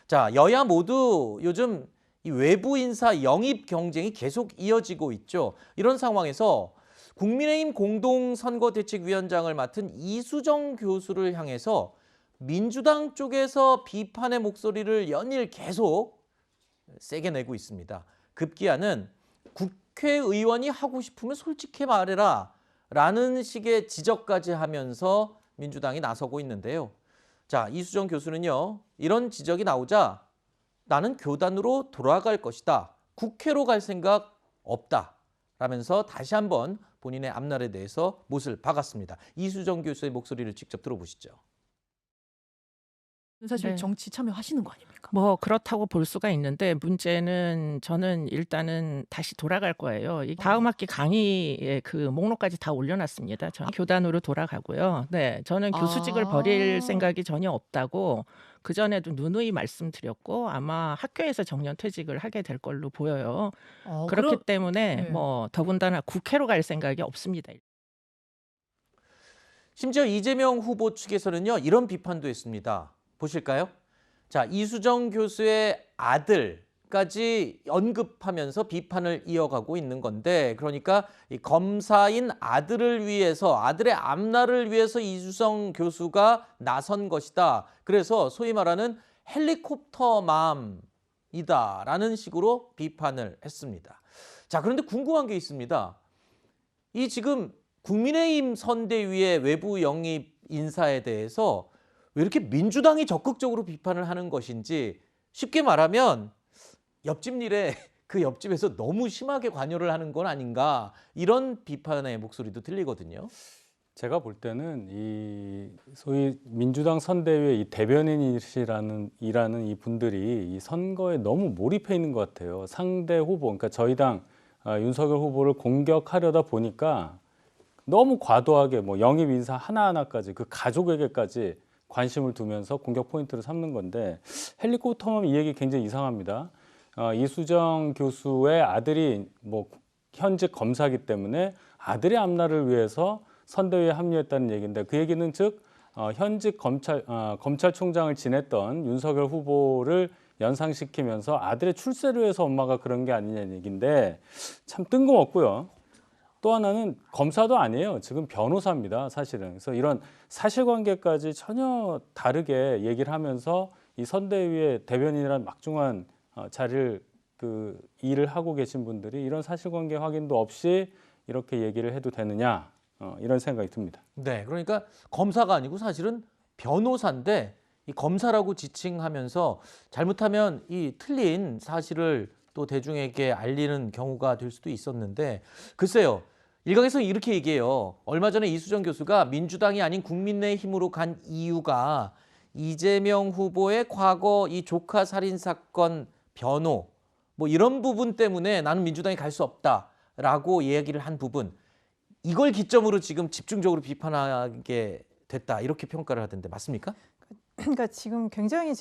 자, 여야 모두 요즘 이 외부 인사 영입 경쟁이 계속 이어지고 있죠. 이런 상황에서 국민의힘 공동선거대책위원장을 맡은 이수정 교수를 향해서 민주당 쪽에서 비판의 목소리를 연일 계속 세게 내고 있습니다. 급기야는 국회의원이 하고 싶으면 솔직히 말해라 라는 식의 지적까지 하면서 민주당이 나서고 있는데요. 자, 이수정 교수는요, 이런 지적이 나오자 나는 교단으로 돌아갈 것이다. 국회로 갈 생각 없다. 라면서 다시 한번 본인의 앞날에 대해서 못을 박았습니다. 이수정 교수의 목소리를 직접 들어보시죠. 사실 네. 정치 참여하시는 거 아닙니까? 뭐 그렇다고 볼 수가 있는데 문제는 저는 일단은 다시 돌아갈 거예요. 이 다음 학기 강의의 그 목록까지 다 올려놨습니다. 저는 교단으로 돌아가고요. 네, 저는 교수직을 버릴 생각이 전혀 없다고 그전에도 누누이 말씀드렸고 아마 학교에서 정년퇴직을 하게 될 걸로 보여요. 그렇기 때문에 네. 뭐 더군다나 국회로 갈 생각이 없습니다. 심지어 이재명 후보 측에서는요, 이런 비판도 했습니다. 보실까요? 자, 이수정 교수의 아들까지 언급하면서 비판을 이어가고 있는 건데, 그러니까 이 검사인 아들을 위해서, 아들의 앞날을 위해서 이수정 교수가 나선 것이다. 그래서 소위 말하는 헬리콥터맘이다라는 식으로 비판을 했습니다. 자, 그런데 궁금한 게 있습니다. 이 지금 국민의힘 선대위의 외부 영입 인사에 대해서 왜 이렇게 민주당이 적극적으로 비판을 하는 것인지, 쉽게 말하면 옆집 일에 그 옆집에서 너무 심하게 관여를 하는 건 아닌가, 이런 비판의 목소리도 들리거든요. 제가 볼 때는 이 소위 민주당 선대위의 이 대변인이라는 이 분들이 이 선거에 너무 몰입해 있는 것 같아요. 상대 후보, 그러니까 저희 당 윤석열 후보를 공격하려다 보니까 너무 과도하게 뭐 영입 인사 하나하나까지 그 가족에게까지 관심을 두면서 공격 포인트를 삼는 건데, 헬리콥터맘 이 얘기 굉장히 이상합니다. 이수정 교수의 아들이 뭐 현직 검사이기 때문에 아들의 앞날을 위해서 선대위에 합류했다는 얘기인데, 그 얘기는 즉 현직 검찰총장을 지냈던 윤석열 후보를 연상시키면서 아들의 출세를 위해서 엄마가 그런 게 아니냐는 얘기인데, 참 뜬금없고요. 또 하나는 검사도 아니에요. 지금 변호사입니다, 사실은. 그래서 이런 사실관계까지 전혀 다르게 얘기를 하면서 이 선대위의 대변인이란 막중한 자리를 일을 하고 계신 분들이 이런 사실관계 확인도 없이 이렇게 얘기를 해도 되느냐, 이런 생각이 듭니다. 네, 그러니까 검사가 아니고 사실은 변호사인데 이 검사라고 지칭하면서 잘못하면 이 틀린 사실을 또 대중에게 알리는 경우가 될 수도 있었는데, 글쎄요. 일각에서 이렇게 얘기해요. 얼마 전에 이수정 교수가 민주당이 아닌 국민의힘으로 간 이유가 이재명 후보의 과거 이 조카 살인 사건 변호, 뭐 이런 부분 때문에 나는 민주당에 갈 수 없다라고 이야기를 한 부분, 이걸 기점으로 지금 집중적으로 비판하게 됐다, 이렇게 평가를 하던데 맞습니까? 그러니까 지금 굉장히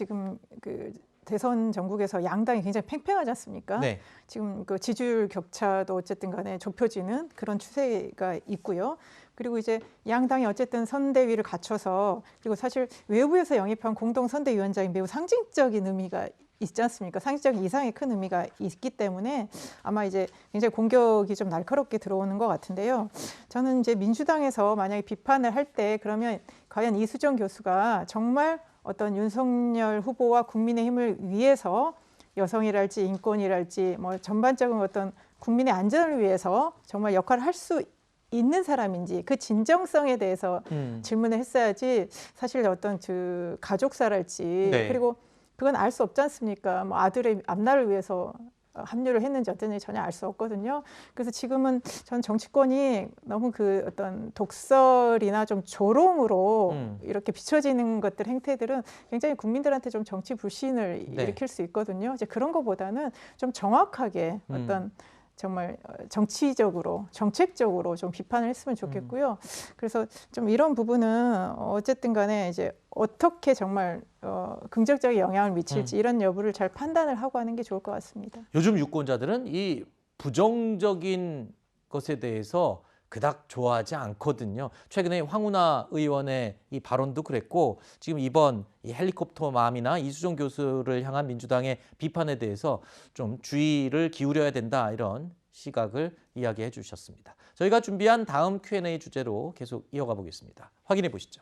그 대선 전국에서 양당이 굉장히 팽팽하지 않습니까? 네. 지금 그 지지율 격차도 어쨌든 간에 좁혀지는 그런 추세가 있고요. 그리고 이제 양당이 어쨌든 선대위를 갖춰서, 그리고 사실 외부에서 영입한 공동 선대위원장이 매우 상징적인 의미가 있지 않습니까? 상징적인 이상의 큰 의미가 있기 때문에 아마 이제 굉장히 공격이 좀 날카롭게 들어오는 것 같은데요. 저는 이제 민주당에서 만약에 비판을 할 때 그러면 과연 이수정 교수가 정말 어떤 윤석열 후보와 국민의힘을 위해서 여성이랄지 인권이랄지 뭐 전반적인 어떤 국민의 안전을 위해서 정말 역할을 할 수 있는 사람인지, 그 진정성에 대해서 질문을 했어야지, 사실 어떤 그 가족사랄지 네. 그리고 그건 알 수 없지 않습니까? 뭐 아들의 앞날을 위해서 합류를 했는지 어땠는지 전혀 알 수 없거든요. 그래서 지금은 전 정치권이 너무 그 어떤 독설이나 좀 조롱으로 이렇게 비춰지는 것들, 행태들은 굉장히 국민들한테 좀 정치 불신을 네. 일으킬 수 있거든요. 이제 그런 것보다는 좀 정확하게 어떤 정말 정치적으로, 정책적으로 좀 비판을 했으면 좋겠고요. 그래서 좀 이런 부분은 어쨌든 간에 이제 어떻게 정말 긍정적인 영향을 미칠지 이런 여부를 잘 판단을 하고 하는 게 좋을 것 같습니다. 요즘 유권자들은 이 부정적인 것에 대해서 그닥 좋아하지 않거든요. 최근에 황운하 의원의 이 발언도 그랬고 지금 이번 이 헬리콥터맘이나 이수정 교수를 향한 민주당의 비판에 대해서 좀 주의를 기울여야 된다 이런 시각을 이야기해 주셨습니다. 저희가 준비한 다음 Q&A 주제로 계속 이어가 보겠습니다. 확인해 보시죠.